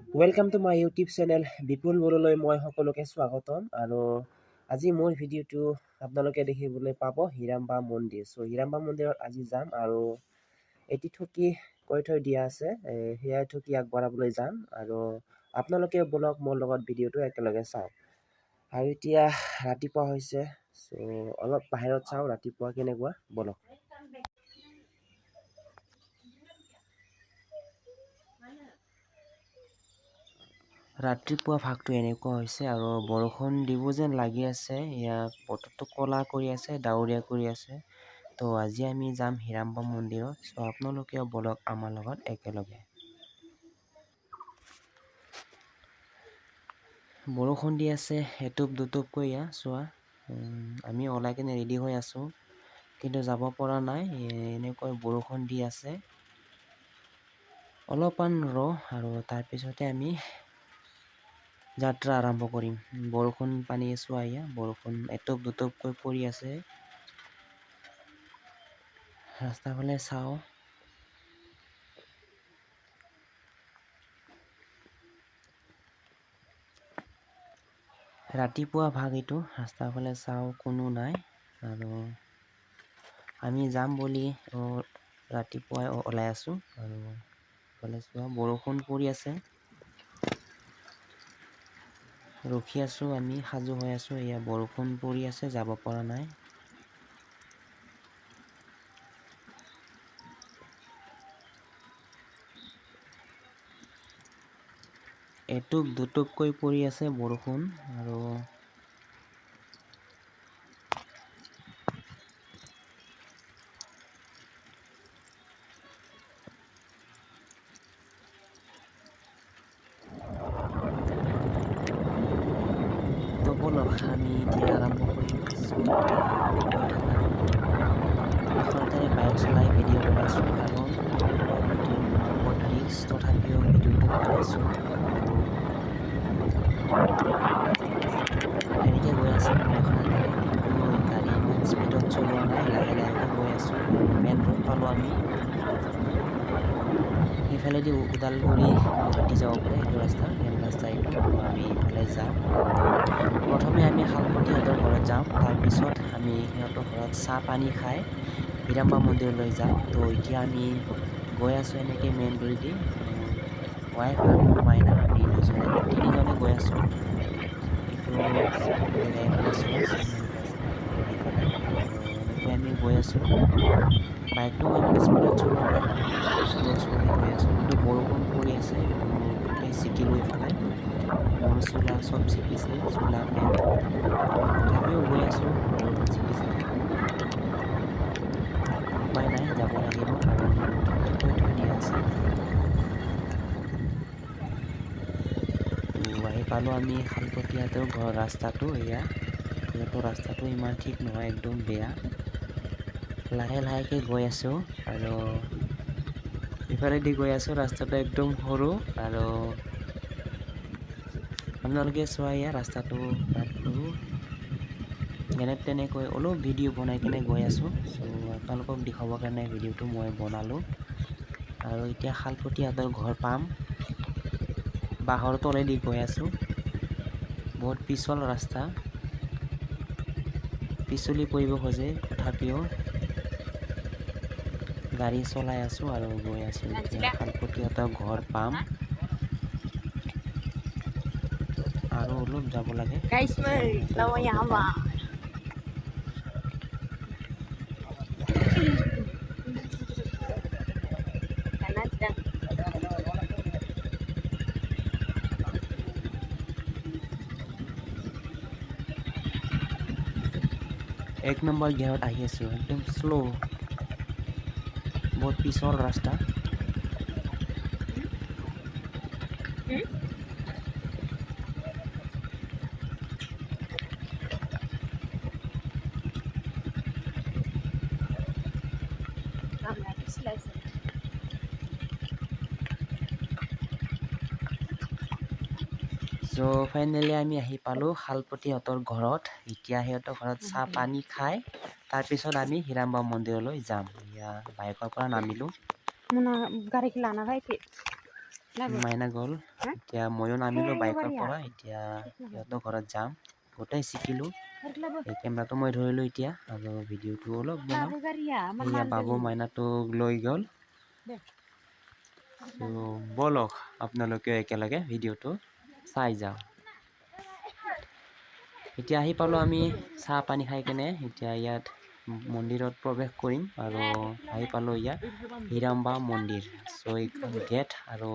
Welcome to my YouTube channel Bipul Bordoloi মই সকলোকে স্বাগতম আৰু আজি মোৰ ভিডিঅ'টো আপোনালোকে দেখিবলৈ পাব হিৰাম্বা মন্দিৰ। হিৰাম্বা মন্দিৰত আজি যাম আৰু এটি ঠগী কৈ থৈ দিয়া আছে সেয়া ঠগী আগবঢ়াবলৈ যাম আৰু আপোনালোকে বলক মোৰ লগত ভিডিঅ'টো একেলগে চাওক। আৰু এতিয়া ৰাতিপুৱা হৈছে, অলপ বাহিৰত চাওঁ ৰাতিপুৱা কেনেকুৱা, বলক। ৰাতিপুৱা ভাগটো এনেকুৱা হৈছে আৰু বৰষুণ দিব যেন লাগি আছে। ইয়াত বতৰটো ক'লা কৰি আছে, ডাৱৰীয়া কৰি আছে। তো আজি আমি যাম হিৰাম্বা মন্দিৰত। আপোনালোকেও বলক আমাৰ লগত একেলগে। বৰষুণ দি আছে এটুপ দুটুপকৈ চোৱা। আমি ওলাই কিনে ৰেডি হৈ আছোঁ, কিন্তু যাব পৰা নাই, এনেকৈ বৰষুণ দি আছে। অলপমান আৰু তাৰপিছতে আমি যাত্ৰা আৰম্ভ কৰিম। বৰষুণ পানী চোৱা, বৰষুণ এটুপ দুটুপকৈ পৰি আছে। ৰাস্তাৰ ফালে চাওঁ। ৰাতিপুৱা ভাগ এইটো, ৰাস্তাৰ ফালে চাওঁ কোনো নাই আৰু আমি যাম বুলি ৰাতিপুৱাই ওলাই আছোঁ আৰু ফালে চোৱা বৰষুণ পৰি আছে। ৰখি আছোঁ, আমি সাজু হৈ আছোঁ। এয়া বৰষুণ পৰি আছে, যাব পৰা নাই। এটুপ দুটুপকৈ পৰি আছে বৰষুণ আৰু তো বলক আমি এতিয়া আৰম্ভ কৰিম। গৈ থাকা। আখৰতেৰে বাইক চলাই ভিডিঅ' বনাইছোঁ, কাৰণ এনেকুৱা ভিডিঅ' বনোৱা বহুত ৰিস্ক, তথাপিও ভিডিঅ'টো বনাইছোঁ। এনেকৈ গৈ আছোঁ মই এখন হাতেৰে, কিন্তু গাড়ী ইমান স্পীডত চলোৱা নাই, লাহে লাহেকৈ গৈ আছোঁ আৰু মেইন ৰোড পালোঁ আমি। সেইফালেদি ওদালগুৰি গুৱাহাটী যাব পাৰে, এইটো ৰাস্তা, মেইন ৰাস্তা এইটো। আমি এইফালে যাম আৰু প্ৰথমে আমি শালপতিহঁতৰ ঘৰত যাম, তাৰপিছত আমি সিহঁতৰ ঘৰত চাহ পানী খাই হিৰাম্বা মন্দিৰলৈ যাম। তো এতিয়া আমি গৈ আছোঁ এনেকৈ মেইন ৰোডেদি। ৱাইফ আৰু মোৰ মাইনা, আমি তিনিজনে গৈ আছোঁ। এইটো জেগা এইফালে চোৱা, চেনেল ৰাস্তা এইফালে, তো এনেকৈ আমি গৈ আছোঁ। বাইকটো মই ইমান স্পীডত চলোৱা নাই, শ্ল' গৈ আছোঁ, কিন্তু বৰষুণ পৰি আছে, মোৰ গোটেই জিকিলোঁ এইফালে, মোৰ চোলা চব জিকিছে, চোলা পেণ্ট। তথাপিও গৈ আছোঁ, বৰষুণ জিকিছে। উপায় নাই, যাব লাগিব, কাৰণ ঠগী কৈ থৈ দিয়া আছে। তো আহি পালোঁ আমি শালপতীহঁতৰ ঘৰৰ ৰাস্তাটো। এয়া সিহঁতৰ ৰাস্তাটো ইমান ঠিক নহয়, একদম বেয়া। লাহে লাহেকৈ গৈ আছোঁ আৰু ইফালেদি গৈ আছোঁ, ৰাস্তাটো একদম সৰু আৰু আপোনালোকে চোৱা, ৰাস্তাটো বিৰাট সৰু। তেনেকৈ অলপ ভিডিঅ' বনাই কিনে গৈ আছোঁ। আপোনালোকক দেখাবৰ কাৰণে ভিডিঅ'টো মই বনালোঁ। আৰু এতিয়া শালপতীহঁতৰ ঘৰ পাম, বাঁহৰ তলেদি গৈ আছোঁ। বহুত পিছল ৰাস্তা, পিছলি পৰিব খোজে, তথাপিও গাড়ী চলাই আছোঁ আৰু গৈ আছোঁ। এতিয়া শালপতীহঁতৰ ঘৰ পাম, আৰু অলপ যাব লাগে, সিহঁতৰ ঘৰটো পাম। এক নম্বৰ গিয়াৰত আহি আছোঁ, একদম শ্ল', বহুত পিছল ৰাস্তা। ফাইনেলি আমি আহি পালোঁ শালপতীহঁতৰ ঘৰত। এতিয়া সিহঁতৰ ঘৰত চাহ পানী খাই তাৰপিছত আমি হিৰাম্বা মন্দিৰলৈ যাম। এতিয়া বাইকৰ পৰা নামিলোঁ। মাইনা গ'ল এতিয়া ময়ো নামিলোঁ বাইকৰ পৰা এতিয়া সিহঁতৰ ঘৰত যাম গোটেই শিকিলোঁ এই কেমেৰাটো মই ধৰিলোঁ এতিয়া আৰু ভিডিঅ'টো অলপ বনাম এয়া বাবু মাইনাটোক লৈ গ'ল ব'লক আপোনালোকে একেলগে ভিডিঅ'টো চাই যাওঁ এতিয়া আহি পালোঁ আমি চাহ পানী খাই কেনে এতিয়া ইয়াত মন্দিৰত প্ৰৱেশ কৰিম আৰু আহি পালোঁ ইয়াত হিৰাম্বা মন্দিৰ এইখন গেট আৰু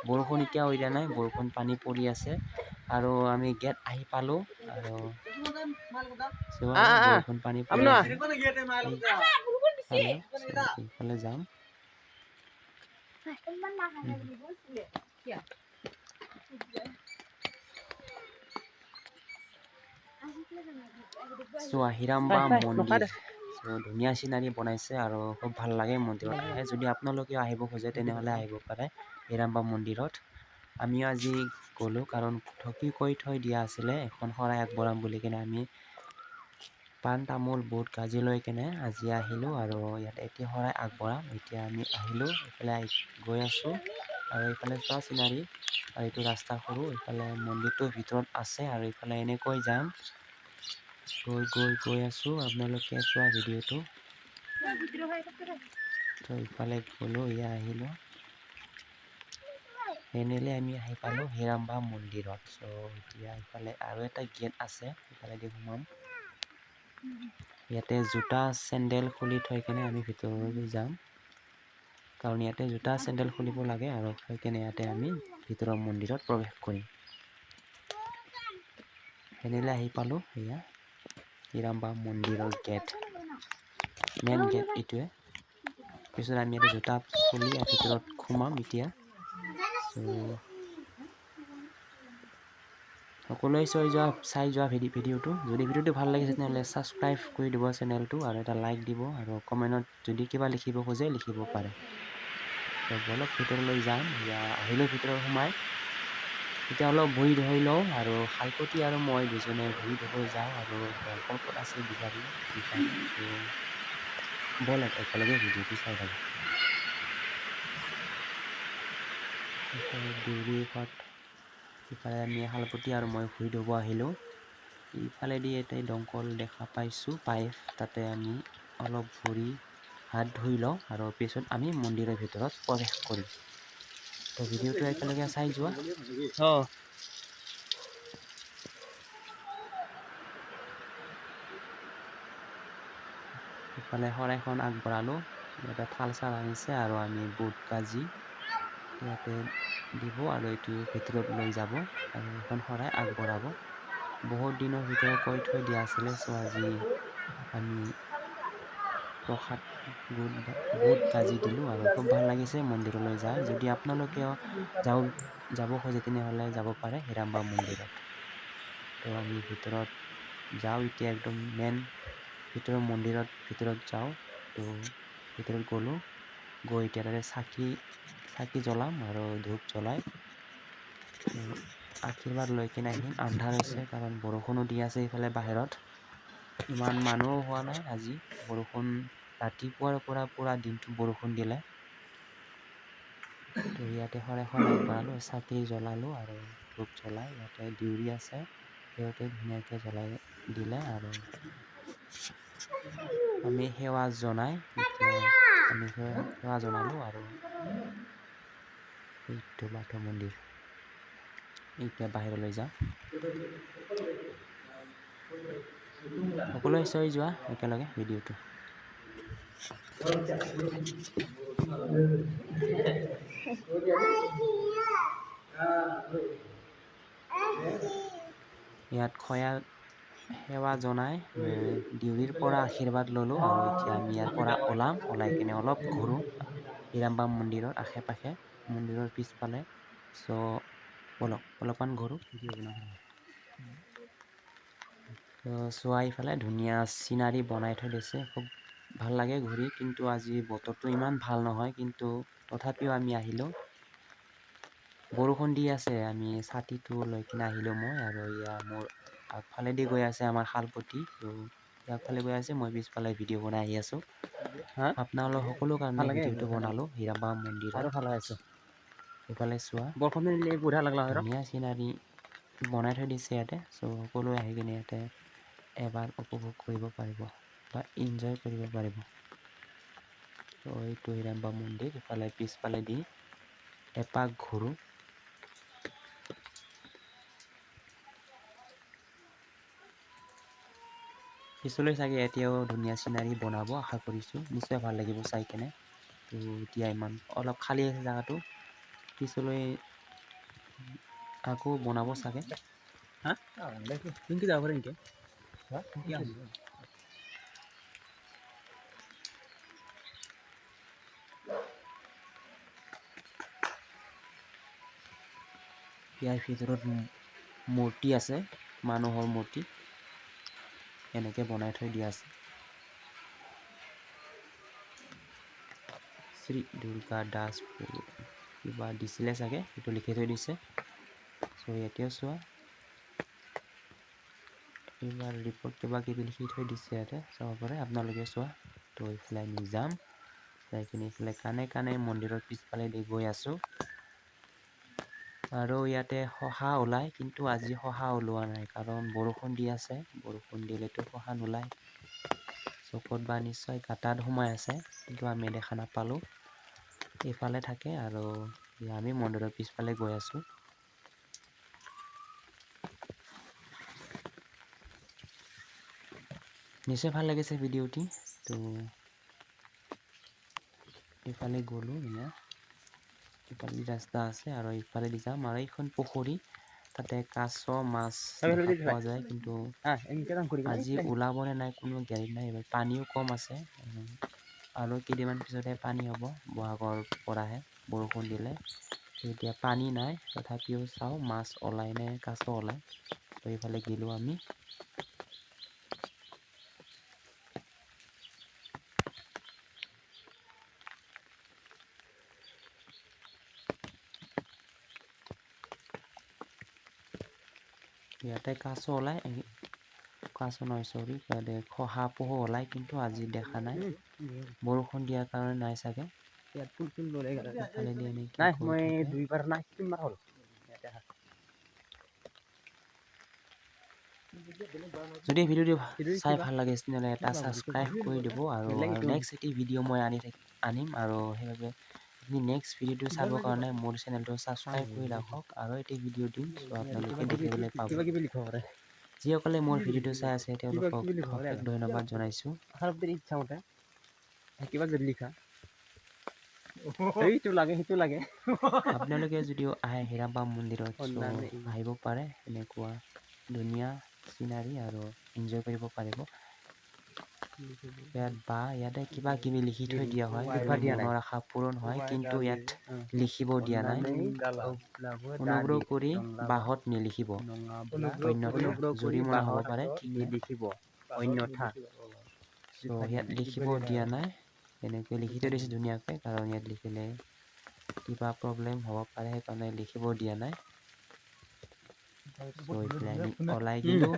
বৰষুণ এতিয়াও দিয়া নাই বৰষুণ পানী পৰি আছে আৰু আমি গেট আহি পালোঁ আৰু বৰষুণ পানী পৰি আছে এইফালে যাম হিৰাম্বা মন্দিৰ ধুনীয়া চিনাৰী বনাইছে আৰু খুব ভাল লাগে মন্দিৰত আহে যদি আপোনালোকেও আহিব খোজে তেনেহ'লে আহিব পাৰে হিৰাম্বা মন্দিৰত আমিও আজি গ'লোঁ কাৰণ ঠকি কৈ থৈ দিয়া আছিলে এখন শৰাই আগবঢ়াম বুলি কেনে আমি পাণ তামোল বুট গাজি লৈ কেনে আজি আহিলোঁ আৰু ইয়াত এতিয়া শৰাই আগবঢ়াম এতিয়া আমি আহিলোঁ এইফালে গৈ আছোঁ আৰু এইফালে চোৱা চিনাৰী আৰু এইটো ৰাস্তা সৰু এইফালে মন্দিৰটোৰ ভিতৰত আছে আৰু এইফালে এনেকৈ যাম গৈ আছোঁ আপোনালোকে চোৱা ভিডিঅ'টো তো ইফালে গ'লোঁ এয়া আহিলোঁ ফাইনেলি আমি আহি পালোঁ হিৰাম্বা মন্দিৰত এতিয়া ইফালে আৰু এটা গেট আছে ইফালেদি সোমাম ইয়াতে জোতা চেণ্ডেল খুলি থৈ কেনে আমি ভিতৰলৈ যাম কাৰণ ইয়াতে জোতা চেণ্ডেল খুলিব লাগে আৰু থৈ কেনে ইয়াতে আমি ভিতৰৰ মন্দিৰত প্ৰৱেশ কৰিম ফাইনেলি আহি পালোঁ এয়া হিৰাম্বা মন্দিৰৰ গেট মেইন গেট এইটোৱে পিছত আমি ইয়াতে জোতা খুলি ভিতৰত সোমাম এতিয়া সকলোৱে চাই যোৱা ভিডিঅ'টো যদি ভিডিঅ'টো ভাল লাগিছে তেনেহ'লে ছাবস্ক্ৰাইব কৰি দিব চেনেলটো আৰু এটা লাইক দিব আৰু কমেণ্টত যদি কিবা লিখিব খোজে লিখিব পাৰে অলপ ভিতৰলৈ যাম আহিলোঁ ভিতৰত সোমাই এতিয়া অলপ ভৰি ধুই লওঁ আৰু শালপতি আৰু মই দুজনে ভৰি ধুব যাওঁ আৰু দমকল ক'ত আছে বিচাৰিম ব'লক একেলগে ভিডিঅ'টো চাই থাকোঁ ইফালে আমি শালপতি আৰু মই ভৰি ধুব আহিলোঁ ইফালেদি এটা দমকল দেখা পাইছোঁ পাইপ তাতে আমি অলপ ভৰি হাত ধুই লওঁ আৰু পিছত আমি মন্দিৰৰ ভিতৰত প্ৰৱেশ কৰিম তো ভিডিঅ'টো একেলগে চাই যোৱা ইফালে শৰাইখন আগবঢ়ালোঁ ইয়াতে থাল চাল আনিছে আৰু আমি বুট গাজি ইয়াতে দিব আৰু এইটো ভিতৰত লৈ যাব আৰু এখন শৰাই আগবঢ়াব বহুত দিনৰ ভিতৰত কৈ থৈ দিয়া আছিলে আজি আমি প্ৰসাদ বুট গাজি দিলোঁ আৰু খুব ভাল লাগিছে মন্দিৰলৈ যায় যদি আপোনালোকেও যাব খোজে তেনেহ'লে যাব পাৰে হিৰাম্বা মন্দিৰত তো আমি ভিতৰত যাওঁ এতিয়া একদম মেইন ভিতৰৰ মন্দিৰত ভিতৰত যাওঁ তো ভিতৰত গ'লোঁ গৈ এতিয়া তাতে চাকি জ্বলাম আৰু ধূপ জ্বলাই আশীৰ্বাদ লৈ কিনে আহিম আন্ধাৰ হৈছে কাৰণ বৰষুণো দি আছে এইফালে বাহিৰত ইমান মানুহো হোৱা নাই আজি বৰষুণ ৰাতিপুৱাৰ পৰা পুৰা দিনটো বৰষুণ দিলে তো ইয়াতে শৰাইখন আগবঢ়ালোঁ চাকি জ্বলালোঁ আৰু ধূপ জ্বলাই ইয়াতে দেউৰী আছে সিহঁতে ধুনীয়াকৈ জ্বলাই দিলে আৰু আমি সেৱা জনাই এতিয়া আমি সেৱা জনালোঁ আৰু এইটো বাথৌ মন্দিৰ এতিয়া বাহিৰলৈ যাওঁ সকলোৱে চাই যোৱা একেলগে ভিডিঅ'টো ইয়াত সেৱা জনাই দেউৰীৰ পৰা আশীৰ্বাদ ল'লোঁ আৰু এতিয়া আমি ইয়াৰ পৰা ওলাই কিনে অলপ ঘূৰোঁ হিৰাম্বা মন্দিৰৰ আশে পাশে মন্দিৰৰ পিছফালে ব'লক অলপমান ঘূৰোঁ চোৱা ইফালে ধুনীয়া চিনাৰী বনাই থৈ দিছে খুব ভাল লাগে ঘূৰি কিন্তু আজি বতৰটো ইমান ভাল নহয় কিন্তু তথাপিও আমি আহিলোঁ বৰষুণ দি আছে আমি ছাতিটো লৈ কিনে আহিলোঁ মই আৰু মোৰ আগফালেদি গৈ আছে আমাৰ শালপতি আগফালে গৈ আছে মই পিছফালে ভিডিঅ' বনাই আহি আছোঁ আপোনালোক সকলো কাৰণে ভিডিঅ'টো বনালোঁ হিৰাম্বা মন্দিৰৰ এইফালে চোৱা বৰষুণ দিলে বঢ়িয়া লাগলা হয় ধুনীয়া চিনাৰী বনাই থৈ দিছে ইয়াতে। চ' সকলোৱে আহি কিনে ইয়াতে এবাৰ উপভোগ কৰিব পাৰিব বা এনজয় কৰিব পাৰিব। ত' এইটো হিৰাম্বা মন্দিৰ। ইফালে পিছফালে দি এপাক ঘূৰো। পিছলৈ চাগে এতিয়াও ধুনীয়া চিনাৰী বনাব আশা কৰিছোঁ। নিশ্চয় ভাল লাগিব চাই কেনে। তো এতিয়া ইমান অলপ খালী আছে জেগাটো, পিছলৈ আকৌ বনাব চাগে। হা ইনকে যাব পাৰে ইনকে ইয়াৰ ভিতৰত মূৰ্তি আছে, মানুহৰ মূৰ্তি এনেকে বনাই থৈ দিয়া আছে। শ্ৰী দুৰ্গা দাস কিবা দিছিলে চাগে, সেইটো লিখি থৈ দিছে। চ' ইয়াতেও চোৱা এইবাৰ ৰিপৰ্ট কিবা কিবি লিখি থৈ দিছে ইয়াতে, চাব পাৰে আপোনালোকে চোৱা। তো এইফালে আমি যাম, যাই কিনে এইফালে কানে কানে মন্দিৰৰ পিছফালে দি গৈ আছো। আৰু ইয়াতে শহা ওলাই, কিন্তু আজি শহা ওলোৱা নাই কাৰণ বৰষুণ দি আছে। বৰষুণ দিলেতো শহা নোলায়। চকুত বা নিশ্চয় গাঁতাত সোমাই আছে, কিন্তু আমি দেখা নাপালো। এইফালে থাকে আৰু আমি মন্দিৰৰ পিছফালে গৈ আছো। নিশ্চয় ভাল লাগিছে ভিডিঅ'টি। তো এইফালে গ'লো ইফালে ৰাস্তা আছে আৰু ইফালেদি যাম। আৰু এইখন পুখুৰী, তাতে কাছ মাছ দেখা পোৱা যায়, কিন্তু আজি ওলাবনে নাই কোনো গেৰেণ্টি নাই। এইবাৰ পানীও কম আছে আৰু কেইদিনমান পিছতহে পানী হ'ব, বহাগৰ পৰাহে বৰষুণ দিলে। এতিয়া পানী নাই, তথাপিও চাওঁ মাছ ওলাই নে কাছ ওলাই। তো এইফালে গেলো আমি। ইয়াতে কাছ ওলাই, কাছ নহয় চৰি, ইয়াতে শহা পহু ওলাই, কিন্তু আজি দেখা নাই। বৰষুণ দিয়াৰ কাৰণে নাই চাগে। ইফালেদি এনেকে নাই গৈ মই থাকে। দুইবাৰ নাই তিনবাৰ হ'ল। যদি ভিডিঅ'টো চাই ভাল লাগে তেনেহ'লে এটা ছাবস্ক্ৰাইব কৰি দিব। আৰু নেক্সট এটি ভিডিঅ' মই আনিম, আৰু সেইবাবে আপুনি নেক্সট ভিডিঅ'টো চাবৰ কাৰণে মোৰ চেনেলটো ছাবস্ক্ৰাইব কৰি ৰাখক। আৰু এটি ভিডিঅ' দিম, চ' আপোনালোকে দেখিবলৈ পাব। কিবা কিবি লিখিব পাৰে, যিসকলে মোৰ ভিডিঅ'টো চাই আছে কিবা তেওঁলোকক কিবি লিখিব পাৰে অশেষ ধন্যবাদ জনাইছোঁ। ইচ্ছা মতে কিবা যদি লিখা সেইটো লাগে সেইটো লাগে। আপোনালোকে যদিও আহে হিৰাম্বা মন্দিৰত, চ' আহিব পাৰে। এনেকুৱা ধুনীয়া চিনাৰী আৰু এনজয় কৰিব পাৰিব। ইয়াতে কিবা কিবি লিখি থৈ দিয়া হয়, মনৰ আশা পূৰণ হয়, কিন্তু ইয়াত লিখিব দিয়া নাই। অনুগ্ৰহ কৰি বাঁহত নিলিখিব, অন্যথা জৰিমনা হ'ব পাৰে, ঠিক নাই। লিখিব অন্যথা। চ' ইয়াত লিখিব দিয়া নাই, এনেকৈ লিখি থৈ দিছে ধুনীয়াকৈ, কাৰণ ইয়াত লিখিলে কিবা প্ৰব্লেম হ'ব পাৰে, সেইকাৰণে লিখিব দিয়া নাই। চ' এইফালে আমি ওলাই গেলো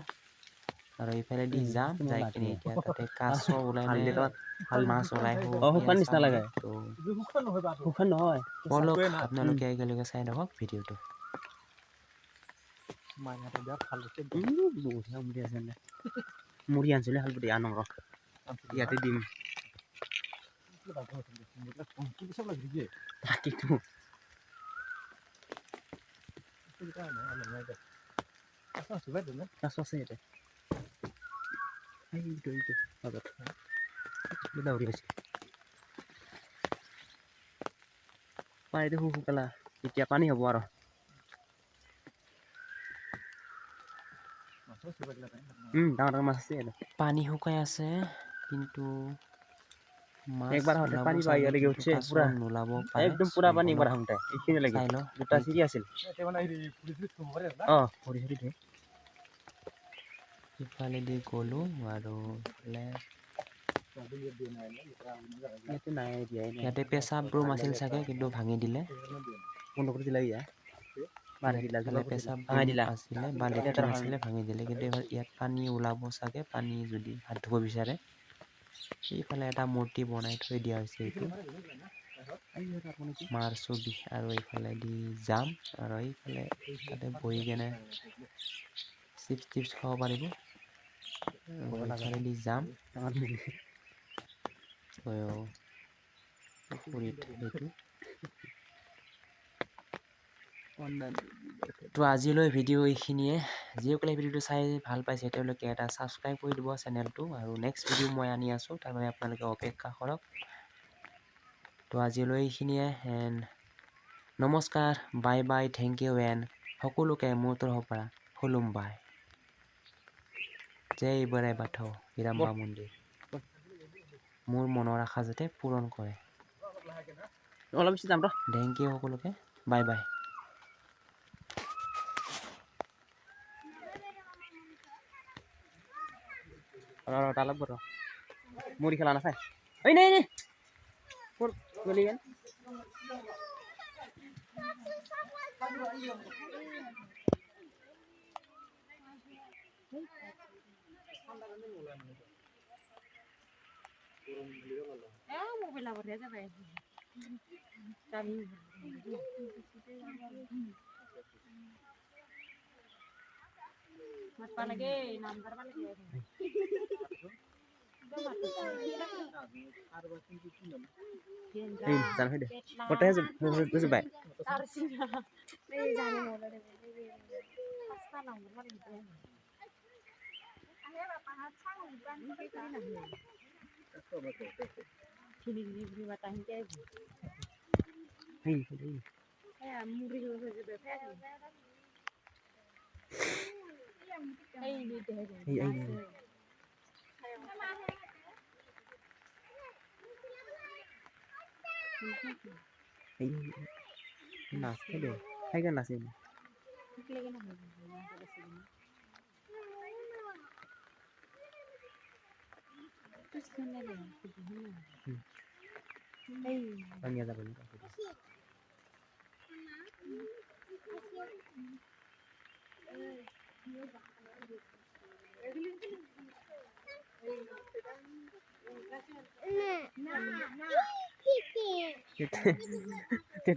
আৰু এইফালেদি যাম, যাই কিনে এতিয়া তাতে কাছ ওলাই নে মাছ ওলাই সেয়া নিচিনা চাম। লাগে। তো শুকান নহয় বলক আপোনালোকে একেলগে চাই থাকক ভিডিঅ'টো। মুড়ি আনিছিলে হালপুটি আনক ইয়াতে দিম। তাকেতো কাছ আছে ইয়াতে। পানীটো শুকালা, এতিয়া পানী হ'ব আৰু। ডাঙৰ ডাঙৰ মাছ আছে ইয়াতে। পানী শুকাই আছে, কিন্তু মাছ একবাৰ আহোঁতে ওলাব পানী চাগে, বাহিৰলৈকে কিন্তু উঠছে কাছ পুৰা নোলাব পাৰে। একদম পুৰা চ' পানী একবাৰ বলক আহোঁতে এইখিনি লাগে চাই লওঁ দুটা কি চিৰি আছিল। ভৰি চৰি ধুই ইফালেদি গ'লো আৰু ইফালে ইয়াতে পেচাব ৰুম আছিল চাগে, কিন্তু ভাঙি দিলে। ইফালে পেচাব ৰুম আছিলে বা লেট্ৰিন আছিলে, ভাঙি দিলে। কিন্তু ইয়াত পানী ওলাব চাগে, পানী যদি হাত ধুব বিচাৰে। এইফালে এটা মূৰ্তি বনাই থৈ দিয়া হৈছে এইটো। মাৰ ছবি আৰু এইফালে দি যাম আৰু এইফালে তাতে বহি কেনে চিপছ টিপছ খাব পাৰিব এইফালে দি যাম পুখুৰীত সেইটো তো আজিলৈ ভিডিঅ' এইখিনিয়ে যিসকলে ভিডিঅ'টো চাই ভাল পাইছে তেওঁলোকে এটা ছাবস্ক্ৰাইব কৰি দিব চেনেলটো আৰু নেক্সট ভিডিঅ' মই আনি আছোঁ তাৰ বাবে আপোনালোকে অপেক্ষা কৰক তো আজিলৈ এইখিনিয়ে এণ্ড নমস্কাৰ bye bye thank you and সকলোকে মোৰ তৰফৰ পৰা খুলুমবাই জয় বৰাই বাথৌ হিৰাম্বা মন্দিৰ মোৰ মনৰ আশা যাতে পূৰণ কৰে অলপ বেছি যাম ৰ থেংক ইউ সকলোকে বাই বাই তালাক বৰ মুড়ি খেলা নাখায় এই নাই নাই ক'ত গলি গেল মোবাইল আগতহে যাবাই মাতবা লাগে নাম ধৰবা লাগে এই জান হয় দে কটাই বুজি পাই নাচে দে সেইকাৰণে নাচিম নিয়ে যাব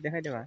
দেখাই দেবা